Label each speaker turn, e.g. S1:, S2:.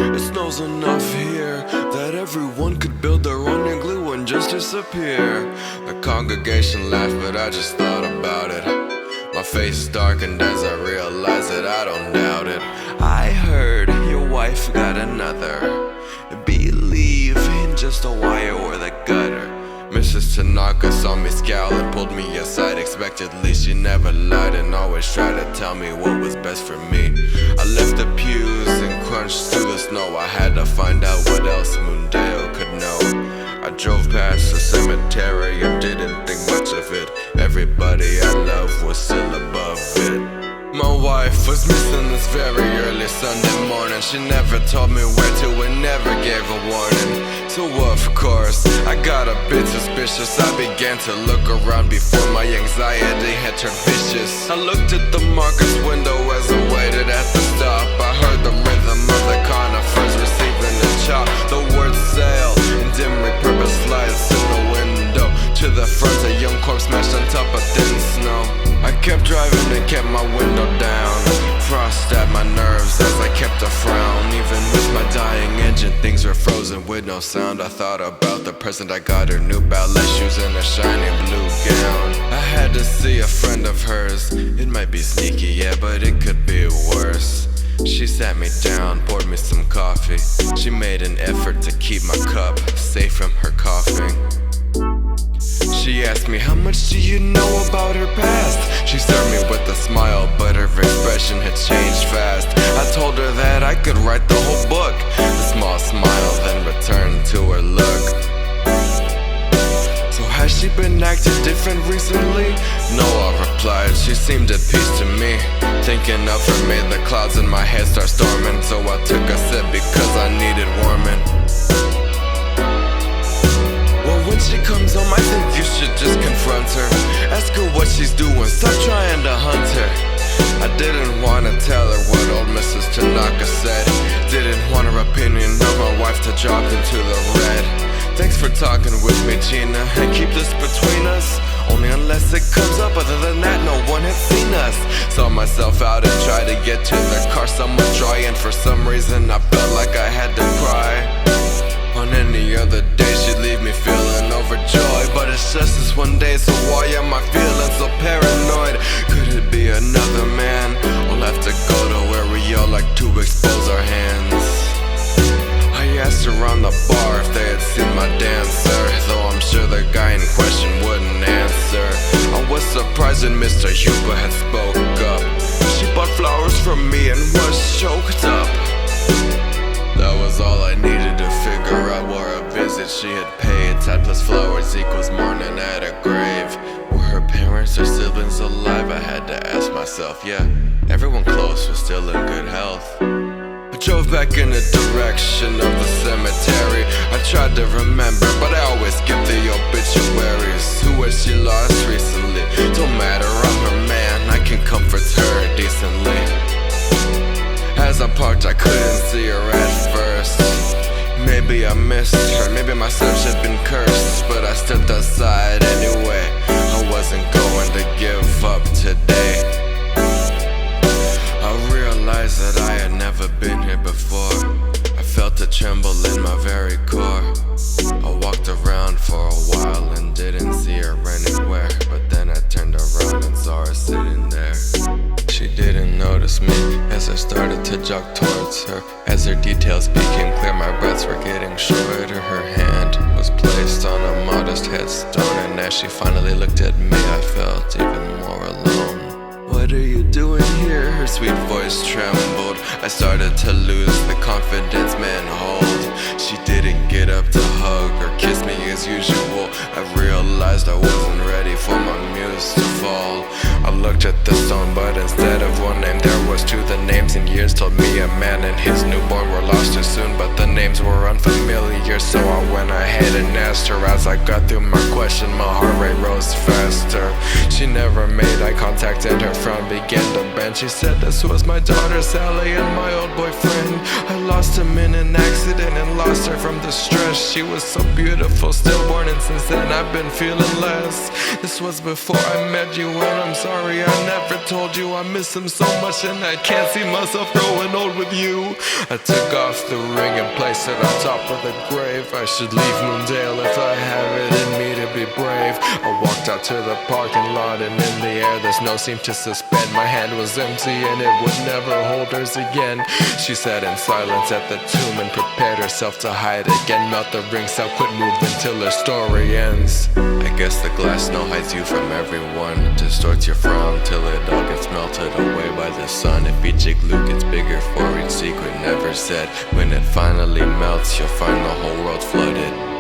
S1: It snows enough here that everyone could build their own igloo and just disappear. The congregation laughed, but I just thought about it. My face darkened as I realized that I don't doubt it. I heard your wife got another. Believe in just a wire or the gutter. Mrs. Tanaka saw me scowl and pulled me aside. Expectedly, she never lied and always tried to tell me what was best for me. I left the pews and crunched through the snow. I had to find out what else Moondale could know. I drove past the cemetery and didn't think much of it. Everybody I loved was still above it. My wife was missing this very early Sunday morning. She never told me where to and never gave a warning. So of course, I got a bit suspicious. I began to look around before my anxiety had turned vicious. I looked at the market's window as I waited at the stop. I heard the rhythm of the conifers receiving a chop. The word sail in dim repurposed lights in the window. To the front, a young corpse smashed on top of thin snow. I kept driving and kept my window down. Frost at my nerves as I kept a frown. Even with my dying engine, things were frozen with no sound. I thought about the present I got her, new ballet shoes and a shiny blue gown. I had to see a friend of hers. It might be sneaky, yeah, but it could be worse. She sat me down, poured me some coffee. She made an effort to keep my cup safe from her coughing. She asked me, how much do you know about her past? She served me with a smile, but her expression had changed fast. I told her that I could write the whole book. A small smile then returned to her look. So has she been acting different recently? No, I replied, she seemed at peace to me. Thinking of her made the clouds in my head start storming. So I took a sip because I needed warming. When she comes home, I think you should just confront her. Ask her what she's doing, stop trying to hunt her. I didn't want to tell her what old Mrs. Tanaka said. Didn't want her opinion of my wife to drop into the red. Thanks for talking with me, Gina, and keep this between us. Only unless it comes up, other than that no one had seen us. Saw myself out and tried to get to the car somewhat dry, and for some reason I felt like I had to cry. On any other day she'd leave me feeling overjoyed, but it's just this one day, so why am I feeling so paranoid? Could it be another man? We'll have to go to where we all like to expose our hands. I asked around the bar if they had seen my dancer, though I'm sure the guy in question wouldn't answer. I was surprised when Mr. Huber had spoke up. She bought flowers from me and was choked up. That was all I needed to figure out where a visit she had paid. Tad plus flowers equals mourning at a grave. Were her parents or siblings alive? I had to ask myself, yeah. Everyone close was still in good health. I drove back in the direction of the cemetery. I tried to remember, but I always skip the obituaries. Who has she lost recently? Don't matter, I'm her man, I can comfort her decently. As I parked, I couldn't see her at first. Maybe I missed her, maybe my steps had been cursed, but I stepped aside anyway. I wasn't going to give up today. I realized that I had never been here before. I felt a tremble in my very core. I walked around for a while and didn't see her anywhere, but then I turned around and saw her sitting there. She didn't notice me as I started to jog towards her. As her details became clear, my breaths were getting shorter. Her hand was placed on a modest headstone, and as she finally looked at me, I felt even more alone. What are you doing here? Her sweet voice trembled. I started to lose the confidence men hold. She didn't get up to hug or kiss me as usual. I realized I wasn't ready for my muse to fall. I looked at the stone, but instead of one name there was two. The names and years told me a man and his newborn were lost too soon, but the names were unfamiliar, so I went ahead and asked her. As I got through my question, my heart rate rose faster. She never made eye contact and her frown began to bend. She said this was my daughter Sally and my old boyfriend. I lost him in an accident and lost her from the stress. She was so beautiful, stillborn, and since then I've been feeling less. This was before I met you, and I'm sorry I never told you I miss him so much, and I can't see myself growing old with you. I took off the ring and placed it on top of the grave. I should leave Moondale if I have it in me to be brave. I walked out to the parking lot, and in the air there's no seam to suspend. My hand was empty and it would never hold hers again. She sat in silence at the tomb and prepared herself to hide again. Melt the ring cell, quit moving till her story ends. I guess the glass snow hides you from everyone, distorts your frown till it all gets melted away by the sun. If each igloo gets bigger for each secret never said, when it finally melts you'll find the whole world flooded.